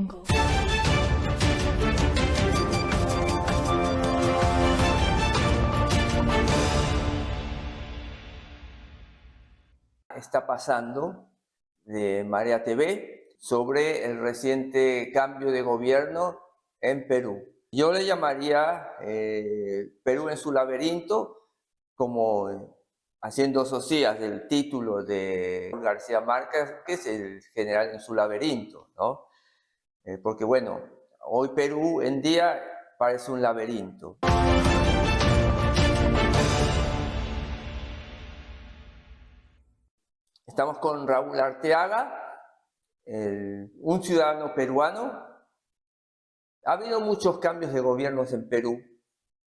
Está pasando de Marea TV sobre el reciente cambio de gobierno en Perú. Yo le llamaría Perú en su laberinto, como haciendo socias del título de García Márquez, que es el general en su laberinto, ¿no? Porque bueno, hoy Perú en día parece un laberinto. Estamos con Raúl Arteaga, un ciudadano peruano. Ha habido muchos cambios de gobiernos en Perú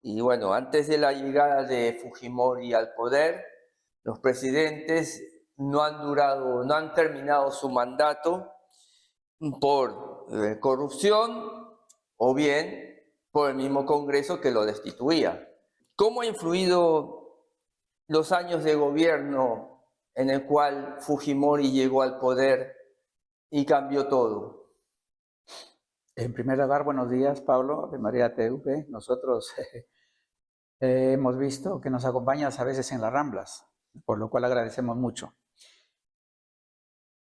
y bueno, antes de la llegada de Fujimori al poder, los presidentes no han terminado su mandato por corrupción o bien por el mismo Congreso que lo destituía. ¿Cómo ha influido los años de gobierno en el cual Fujimori llegó al poder y cambió todo? En primer lugar, buenos días, Pablo, de Marea TV. Nosotros hemos visto que nos acompañas a veces en las Ramblas, por lo cual agradecemos mucho.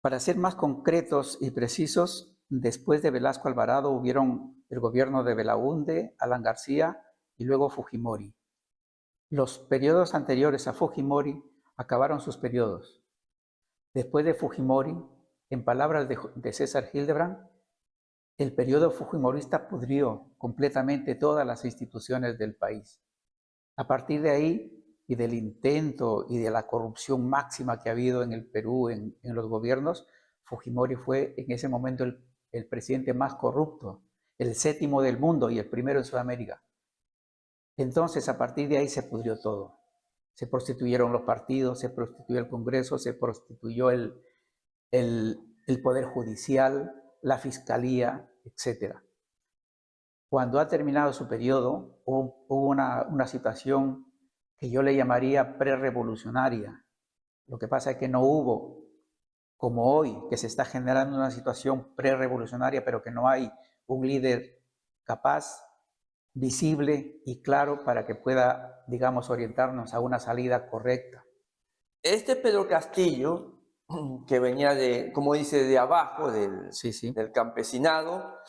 Para ser más concretos y precisos, después de Velasco Alvarado hubieron el gobierno de Belaúnde, Alan García y luego Fujimori. Los periodos anteriores a Fujimori acabaron sus periodos. Después de Fujimori, en palabras de César Hildebrand, el periodo fujimorista pudrió completamente todas las instituciones del país. A partir de ahí, y del intento y de la corrupción máxima que ha habido en el Perú, en los gobiernos, Fujimori fue en ese momento el presidente más corrupto, el séptimo del mundo y el primero en Sudamérica. Entonces, a partir de ahí se pudrió todo. Se prostituyeron los partidos, se prostituyó el Congreso, se prostituyó el Poder Judicial, la Fiscalía, etc. Cuando ha terminado su periodo, hubo una situación que yo le llamaría prerevolucionaria. Lo que pasa es que no hubo, como hoy, que se está generando una situación prerevolucionaria, pero que no hay un líder capaz, visible y claro para que pueda, digamos, orientarnos a una salida correcta. Este Pedro Castillo, que venía de, como dice, de abajo, del campesinado,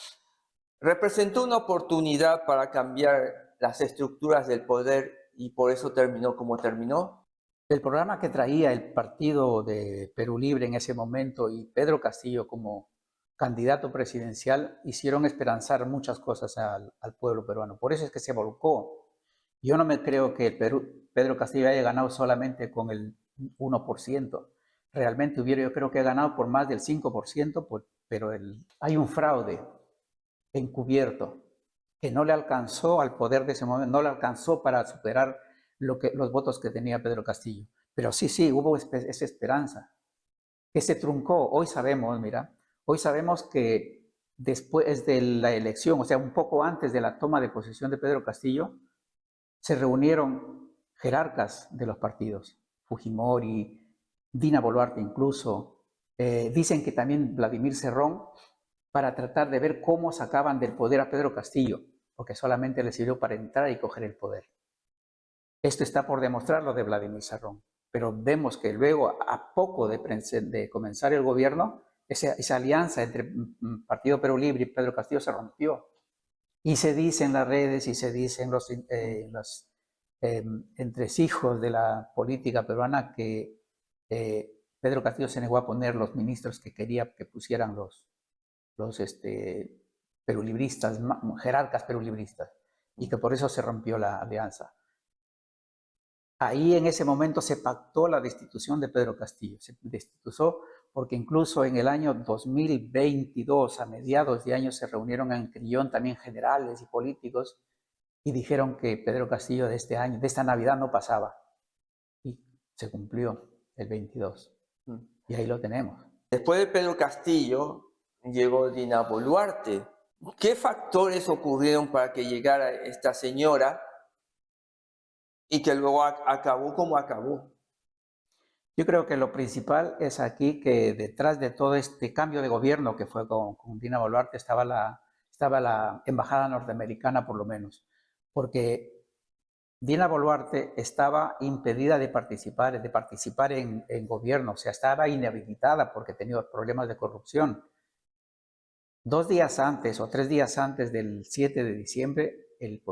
representó una oportunidad para cambiar las estructuras del poder y por eso terminó como terminó. El programa que traía el partido de Perú Libre en ese momento y Pedro Castillo como candidato presidencial hicieron esperanzar muchas cosas al pueblo peruano. Por eso es que se volcó. Yo no me creo que Pedro Castillo haya ganado solamente con el 1%. Realmente yo creo que ha ganado por más del 5%, pero hay un fraude encubierto que no le alcanzó al poder de ese momento, no le alcanzó para superar los votos que tenía Pedro Castillo. Pero sí, hubo esa esperanza que se truncó. Hoy sabemos, hoy sabemos que después de la elección, o sea, un poco antes de la toma de posesión de Pedro Castillo, se reunieron jerarcas de los partidos, Fujimori, Dina Boluarte incluso, dicen que también Vladimir Cerrón, para tratar de ver cómo sacaban del poder a Pedro Castillo, porque solamente le sirvió para entrar y coger el poder. Esto está por demostrar lo de Vladimir Cerrón, pero vemos que luego, a poco de comenzar el gobierno, esa alianza entre Partido Perú Libre y Pedro Castillo se rompió. Y se dice en las redes y se dice en los entresijos de la política peruana que Pedro Castillo se negó a poner los ministros que quería que pusieran los perulibristas, jerarcas perulibristas, y que por eso se rompió la alianza. Ahí en ese momento se pactó la destitución de Pedro Castillo, se destituyó porque incluso en el año 2022, a mediados de año, se reunieron en Crillón también generales y políticos y dijeron que Pedro Castillo de este año, de esta Navidad no pasaba. Y se cumplió el 22. Y ahí lo tenemos. Después de Pedro Castillo llegó Dina Boluarte. ¿Qué factores ocurrieron para que llegara esta señora y que luego acabó como acabó? Yo creo que lo principal es aquí que detrás de todo este cambio de gobierno que fue con Dina Boluarte estaba la embajada norteamericana por lo menos, porque Dina Boluarte estaba impedida de participar en gobierno, o sea, estaba inhabilitada porque tenía problemas de corrupción. 2 días antes o 3 días antes del 7 de diciembre, el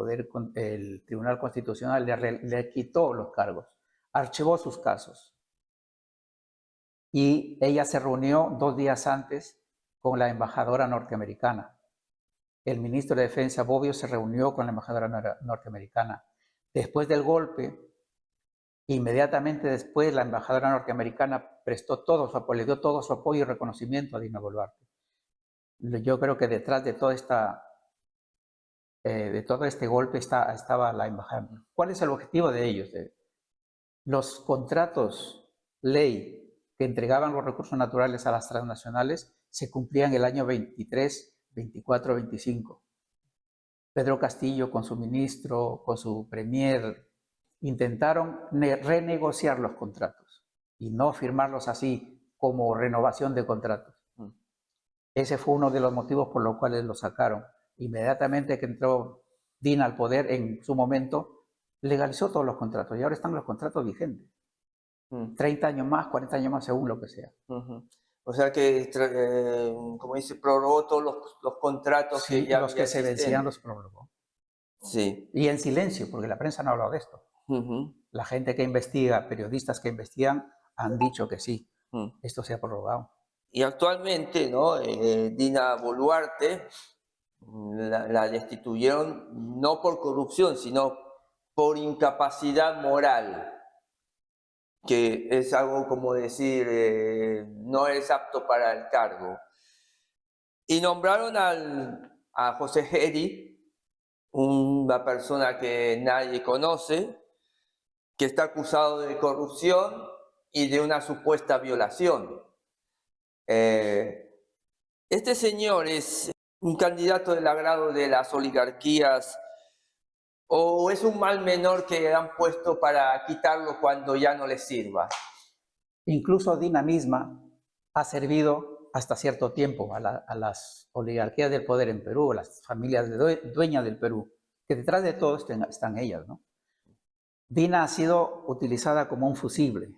Tribunal Constitucional le quitó los cargos, archivó sus casos y ella se reunió 2 días antes con la embajadora norteamericana. El ministro de Defensa, Bobbio, se reunió con la embajadora norteamericana. Después del golpe, inmediatamente después, la embajadora norteamericana prestó todo su apoyo, le dio todo su apoyo y reconocimiento a Dina Boluarte. Yo creo que detrás de de todo este golpe estaba la embajada. ¿Cuál es el objetivo de ellos? Los contratos ley que entregaban los recursos naturales a las transnacionales se cumplían el año 23, 24, 25. Pedro Castillo con su ministro, con su premier, intentaron renegociar los contratos y no firmarlos así como renovación de contratos. Ese fue uno de los motivos por los cuales lo sacaron. Inmediatamente que entró Dina al poder, en su momento, legalizó todos los contratos y ahora están los contratos vigentes. 30 años más, 40 años más, según lo que sea. O sea que, como dice, prorrogó todos los contratos Sí, que ya los había que se vencían existentes. los prorrogó. Sí. Y en silencio, porque la prensa no ha hablado de esto. La gente que investiga, periodistas que investigan, han dicho que sí, esto se ha prorrogado. Y actualmente, ¿no? Dina Boluarte la destituyeron no por corrupción, sino por incapacidad moral, que es algo como decir, no es apto para el cargo. Y nombraron a José Geri, una persona que nadie conoce, que está acusado de corrupción y de una supuesta violación. Este señor es un candidato del agrado de las oligarquías o es un mal menor que han puesto para quitarlo cuando ya no les sirva. Incluso Dina misma ha servido hasta cierto tiempo a las oligarquías del poder en Perú, a las familias dueñas del Perú, que detrás de todo están ellas, ¿no? Dina ha sido utilizada como un fusible.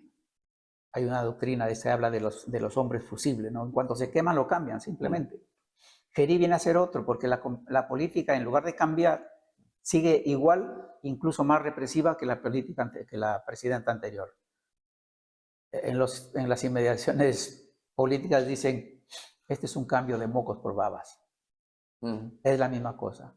Hay una doctrina se habla de los hombres fusibles, ¿no? En cuanto se queman lo cambian simplemente. Geri viene a ser otro, porque la política, en lugar de cambiar, sigue igual, incluso más represiva que la política que la presidenta anterior. En las inmediaciones políticas dicen, este es un cambio de mocos por babas. Es la misma cosa.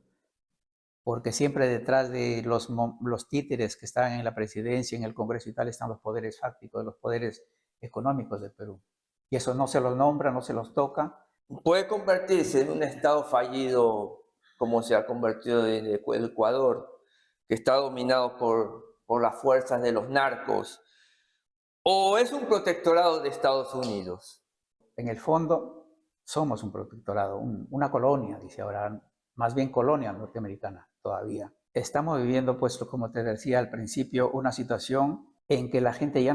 Porque siempre detrás de los títeres que están en la presidencia, en el Congreso y tal, están los poderes fácticos, los poderes económicos del Perú. Y eso no se los nombra, no se los toca. Puede convertirse en un estado fallido como se ha convertido en el Ecuador, que está dominado por las fuerzas de los narcos, o es un protectorado de Estados Unidos. En el fondo, somos un protectorado, una colonia, dice ahora, más bien colonia norteamericana todavía. Estamos viviendo, pues, como te decía al principio, una situación en que la gente ya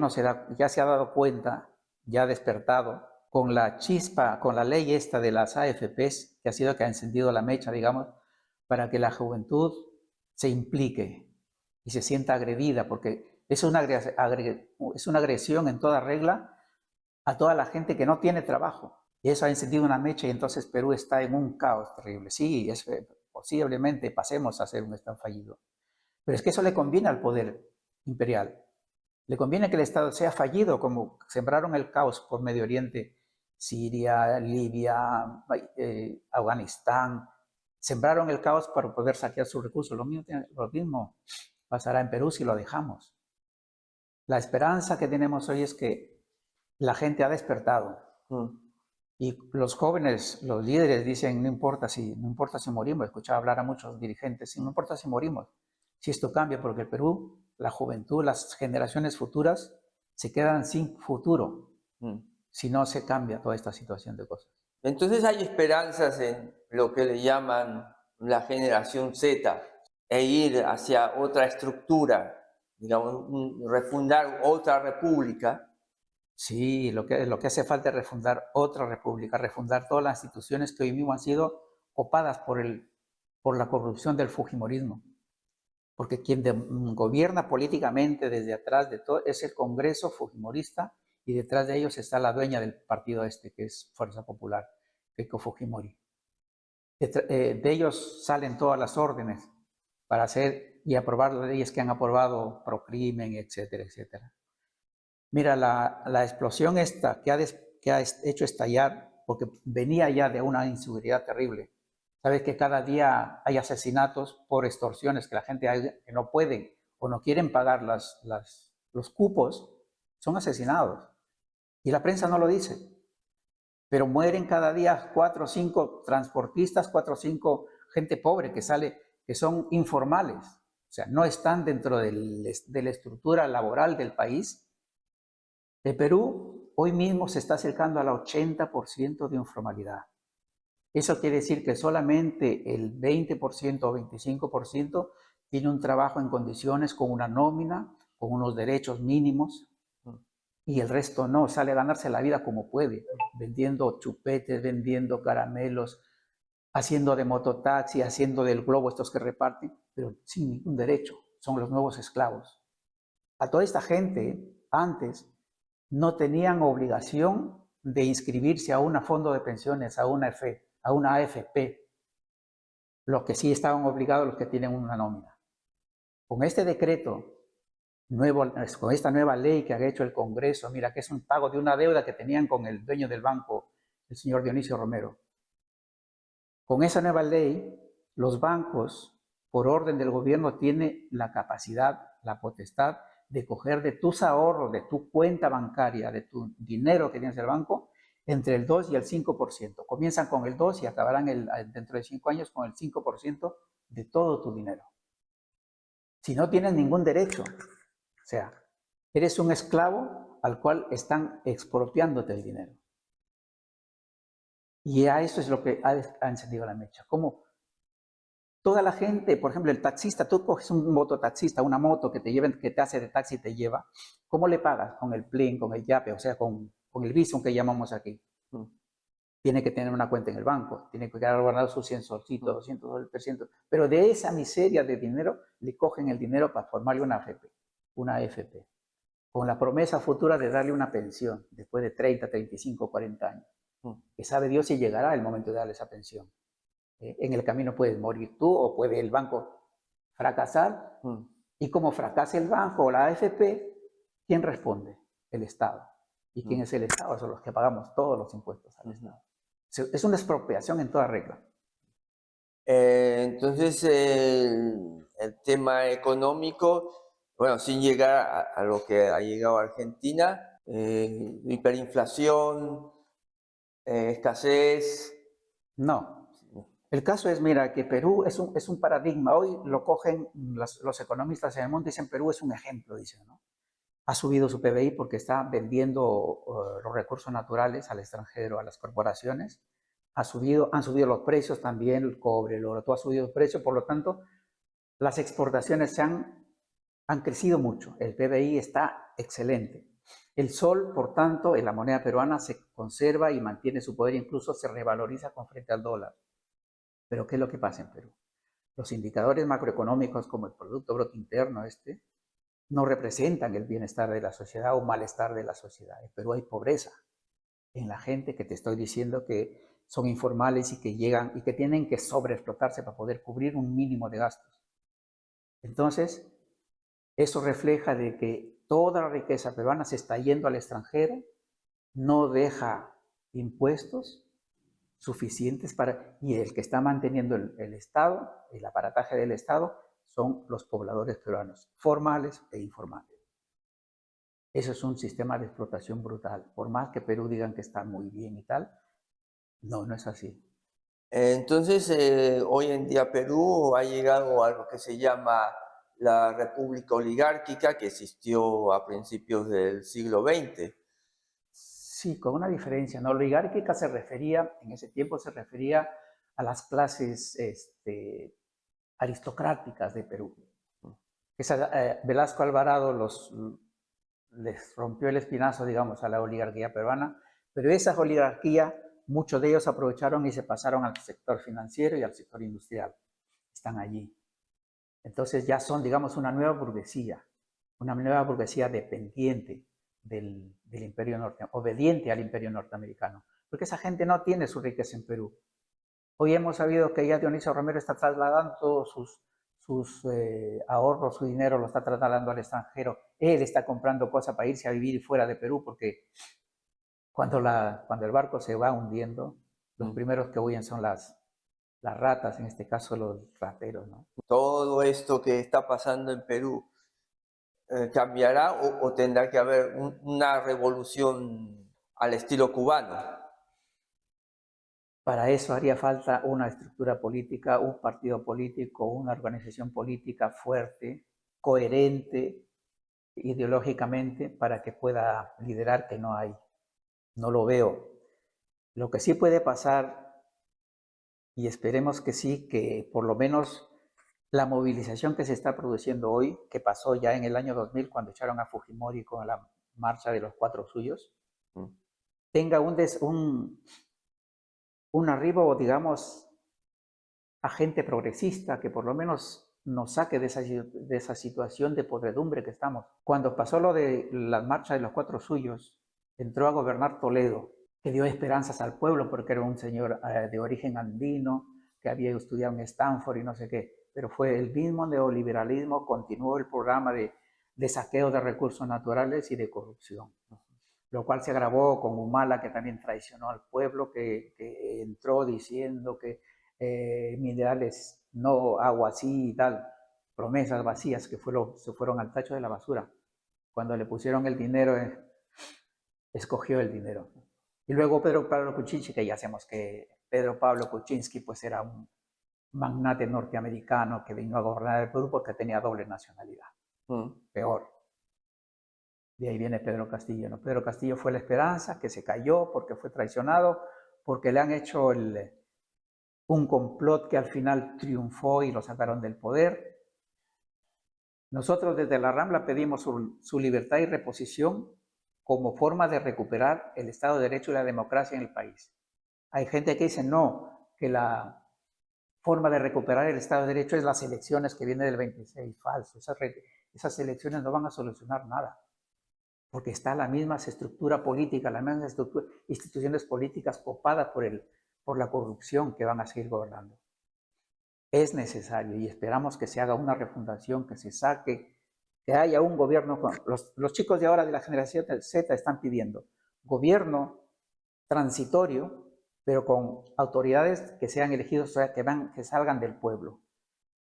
se ha dado cuenta, ya ha despertado, con la chispa, con la ley esta de las AFPs, que ha encendido la mecha, digamos, para que la juventud se implique y se sienta agredida, porque es una agresión en toda regla a toda la gente que no tiene trabajo. Y eso ha encendido una mecha y entonces Perú está en un caos terrible. Sí, posiblemente pasemos a ser un Estado fallido. Pero es que eso le conviene al poder imperial. Le conviene que el Estado sea fallido, como sembraron el caos por Medio Oriente, Siria, Libia, Afganistán. Sembraron el caos para poder saquear sus recursos. Lo mismo pasará en Perú si lo dejamos. La esperanza que tenemos hoy es que la gente ha despertado. Y los jóvenes, los líderes dicen, no importa si morimos. Escuchaba hablar a muchos dirigentes, no importa si morimos, si esto cambia, porque el Perú, la juventud, las generaciones futuras se quedan sin futuro si no se cambia toda esta situación de cosas. Entonces hay esperanzas en lo que le llaman la generación Z e ir hacia otra estructura, digamos, refundar otra república. Sí, lo que hace falta es refundar otra república, refundar todas las instituciones que hoy mismo han sido copadas por la corrupción del fujimorismo. Porque quien gobierna políticamente desde atrás de todo es el Congreso fujimorista y detrás de ellos está la dueña del partido este, que es Fuerza Popular, Keiko Fujimori. De ellos salen todas las órdenes para hacer y aprobar las leyes que han aprobado pro crimen, etcétera, etcétera. Mira, la explosión esta que ha hecho estallar, porque venía ya de una inseguridad terrible. Sabes que cada día hay asesinatos por extorsiones, que la gente que no pueden o no quieren pagar los cupos, son asesinados. Y la prensa no lo dice. Pero mueren cada día 4 o 5 transportistas, 4 o 5 gente pobre que sale, que son informales. O sea, no están dentro de la estructura laboral del país. El Perú hoy mismo se está acercando al 80% de informalidad. Eso quiere decir que solamente el 20% o 25% tiene un trabajo en condiciones con una nómina, con unos derechos mínimos, y el resto no, sale a ganarse la vida como puede, vendiendo chupetes, vendiendo caramelos, haciendo de mototaxi, haciendo del globo estos que reparten, pero sin ningún derecho, son los nuevos esclavos. A toda esta gente, antes, no tenían obligación de inscribirse a un fondo de pensiones, a una AFP, los que sí estaban obligados los que tienen una nómina. Con este decreto nuevo, con esta nueva ley que ha hecho el Congreso, mira que es un pago de una deuda que tenían con el dueño del banco, el señor Dionisio Romero. Con esa nueva ley, los bancos, por orden del gobierno, tienen la capacidad, la potestad de coger de tus ahorros, de tu cuenta bancaria, de tu dinero que tienes en el banco, entre el 2 y el 5%. Comienzan con el 2 y acabarán dentro de 5 años con el 5% de todo tu dinero. Si no tienes ningún derecho, o sea, eres un esclavo al cual están expropiándote el dinero. Y a eso es lo que ha encendido la mecha. Como toda la gente, por ejemplo, el taxista, tú coges un mototaxista, una moto que te hace de taxi y te lleva, ¿cómo le pagas? Con el Plin, con el Yape, o sea, con el Bizum que llamamos aquí. Tiene que tener una cuenta en el banco, tiene que quedar guardado sus 100 solcitos, 200 soles, 300. Pero de esa miseria de dinero, le cogen el dinero para formarle una AFP, con la promesa futura de darle una pensión después de 30, 35, 40 años. Que sabe Dios si llegará el momento de darle esa pensión. En el camino puedes morir tú o puede el banco fracasar. Y como fracasa el banco o la AFP, ¿quién responde? El Estado. ¿Y quién es el Estado? Son los que pagamos todos los impuestos al Estado. Es una expropiación en toda regla. Entonces, el tema económico, bueno, sin llegar a lo que ha llegado a Argentina, hiperinflación, escasez. No. El caso es, mira, que Perú es un paradigma. Hoy lo cogen los economistas en el mundo y dicen Perú es un ejemplo, dicen, ¿no? Ha subido su PBI porque está vendiendo los recursos naturales al extranjero, a las corporaciones. Han subido los precios también, el cobre, el oro, todo ha subido el precio. Por lo tanto, las exportaciones han crecido mucho. El PBI está excelente. El sol, por tanto, en la moneda peruana se conserva y mantiene su poder, incluso se revaloriza con frente al dólar. Pero ¿qué es lo que pasa en Perú? Los indicadores macroeconómicos como el Producto Bruto Interno no representan el bienestar de la sociedad o malestar de la sociedad. En Perú hay pobreza en la gente que te estoy diciendo que son informales y que llegan y que tienen que sobreexplotarse para poder cubrir un mínimo de gastos. Entonces, eso refleja de que toda la riqueza peruana se está yendo al extranjero, no deja impuestos suficientes y el que está manteniendo el Estado, el aparataje del Estado, son los pobladores peruanos, formales e informales. Eso es un sistema de explotación brutal. Por más que Perú digan que está muy bien y tal, no es así. Entonces, hoy en día Perú ha llegado a lo que se llama la República Oligárquica, que existió a principios del siglo XX. Sí, con una diferencia, ¿no? Oligárquica en ese tiempo se refería a las clases aristocráticas de Perú. Velasco Alvarado les rompió el espinazo, digamos, a la oligarquía peruana, pero esa oligarquía, muchos de ellos aprovecharon y se pasaron al sector financiero y al sector industrial. Están allí. Entonces ya son, digamos, una nueva burguesía dependiente del imperio norteamericano, obediente al imperio norteamericano, porque esa gente no tiene su riqueza en Perú. Hoy hemos sabido que ya Dionisio Romero está trasladando todos sus ahorros, su dinero lo está trasladando al extranjero. Él está comprando cosas para irse a vivir fuera de Perú, porque cuando el barco se va hundiendo, los primeros que huyen son las ratas, en este caso los rateros, ¿no? Todo esto que está pasando en Perú, ¿cambiará o tendrá que haber una revolución al estilo cubano? Para eso haría falta una estructura política, un partido político, una organización política fuerte, coherente ideológicamente para que pueda liderar, que no hay. No lo veo. Lo que sí puede pasar, y esperemos que sí, que por lo menos la movilización que se está produciendo hoy, que pasó ya en el año 2000 cuando echaron a Fujimori con la marcha de los 4 suyos, tenga un arribo, digamos, a gente progresista que por lo menos nos saque de esa situación de podredumbre que estamos. Cuando pasó lo de la marcha de los 4 suyos, entró a gobernar Toledo, que dio esperanzas al pueblo porque era un señor de origen andino, que había estudiado en Stanford y no sé qué, pero fue el mismo neoliberalismo, continuó el programa de saqueo de recursos naturales y de corrupción, lo cual se agravó con Humala, que también traicionó al pueblo, que entró diciendo que minerales no, agua sí y tal, promesas vacías que se fueron al tacho de la basura. Cuando le pusieron el dinero, escogió el dinero. Y luego Pedro Pablo Kuczynski, que ya sabemos que Pedro Pablo Kuczynski pues era un magnate norteamericano que vino a gobernar el Perú porque tenía doble nacionalidad. Peor. De ahí viene Pedro Castillo, ¿no? Pedro Castillo fue la esperanza, que se cayó porque fue traicionado, porque le han hecho un complot que al final triunfó y lo sacaron del poder. Nosotros desde la Rambla pedimos su libertad y reposición como forma de recuperar el Estado de Derecho y la democracia en el país. Hay gente que dice no, que la forma de recuperar el Estado de Derecho es las elecciones que vienen del 26. Falso, esas elecciones no van a solucionar nada, porque está la misma estructura política, las mismas instituciones políticas copadas por la corrupción que van a seguir gobernando. Es necesario y esperamos que se haga una refundación, que se saque, que haya un gobierno. Los chicos de ahora de la generación Z están pidiendo gobierno transitorio, pero con autoridades que sean elegidos, o sea, que salgan del pueblo,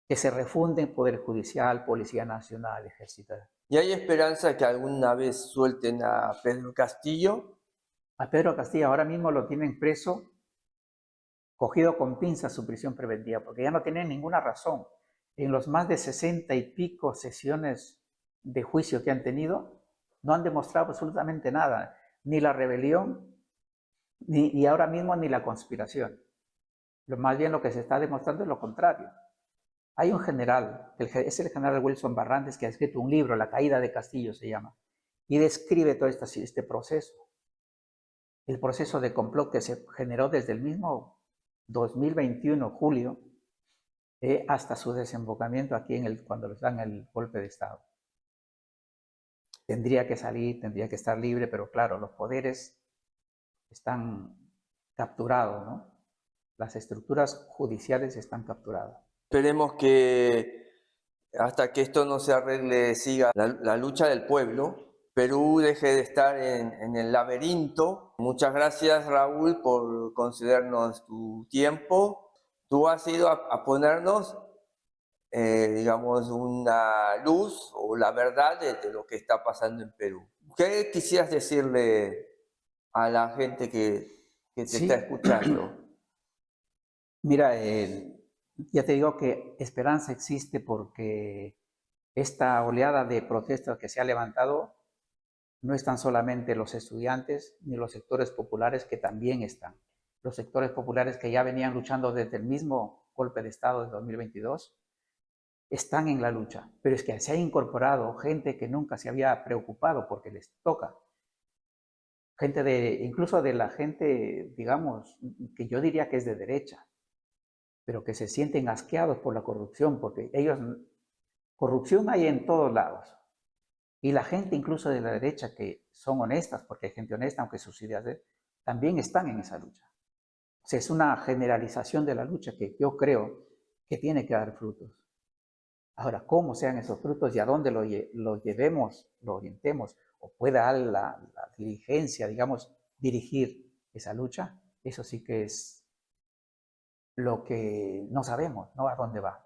que se refunden Poder Judicial, Policía Nacional, Ejército. ¿Y hay esperanza que alguna vez suelten a Pedro Castillo? A Pedro Castillo ahora mismo lo tienen preso, cogido con pinzas su prisión preventiva, porque ya no tienen ninguna razón. En los más de 60 y pico sesiones de juicio que han tenido, no han demostrado absolutamente nada, ni la rebelión, y ahora mismo ni la conspiración. Más bien lo que se está demostrando es lo contrario. Hay un general, es el general Wilson Barrantes, que ha escrito un libro, La caída de Castillo se llama, y describe todo este proceso. El proceso de complot que se generó desde el mismo 2021, julio, hasta su desembocamiento aquí cuando les dan el golpe de Estado. Tendría que salir, tendría que estar libre, pero claro, los poderes están capturados, ¿no? Las estructuras judiciales están capturadas. Esperemos que hasta que esto no se arregle siga la lucha del pueblo. Perú deje de estar en el laberinto. Muchas gracias, Raúl, por concedernos tu tiempo. Tú has ido a ponernos, digamos, una luz o la verdad de lo que está pasando en Perú. ¿Qué quisieras decirle a la gente que te está escuchando? Mira, ya te digo que esperanza existe porque esta oleada de protestas que se ha levantado no están solamente los estudiantes ni los sectores populares, que también están. Los sectores populares que ya venían luchando desde el mismo golpe de Estado de 2022 están en la lucha, pero es que se ha incorporado gente que nunca se había preocupado porque les toca. Gente incluso de la gente, digamos, que yo diría que es de derecha, pero que se sienten asqueados por la corrupción, porque corrupción hay en todos lados. Y la gente incluso de la derecha que son honestas, porque hay gente honesta, aunque sus ideas también están en esa lucha. O sea, es una generalización de la lucha que yo creo que tiene que dar frutos. Ahora, cómo sean esos frutos y a dónde lo llevemos, lo orientemos, o pueda la dirigencia, digamos, dirigir esa lucha, eso sí que es lo que no sabemos, ¿no? A dónde va.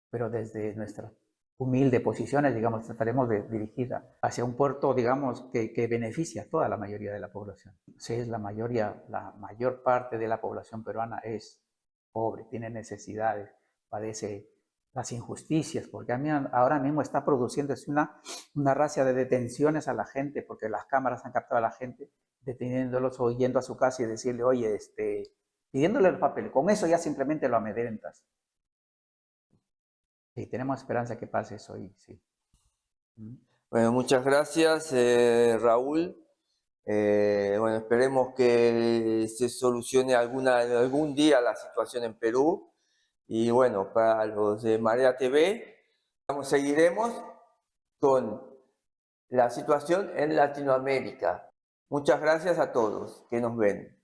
Pero desde nuestras humildes posiciones, digamos, trataremos de dirigir hacia un puerto, digamos, que beneficia a toda la mayoría de la población. Si es la mayor parte de la población peruana es pobre, tiene necesidades, padece las injusticias, porque a mí ahora mismo está produciéndose una racia de detenciones a la gente, porque las cámaras han captado a la gente, deteniéndolos o yendo a su casa y decirle, oye, pidiéndole el papel, con eso ya simplemente lo amedrentas. Sí, tenemos esperanza que pase eso hoy, sí. Bueno, muchas gracias, Raúl. Bueno, esperemos que se solucione algún día la situación en Perú. Y bueno, para los de Marea TV, seguiremos con la situación en Latinoamérica. Muchas gracias a todos que nos ven.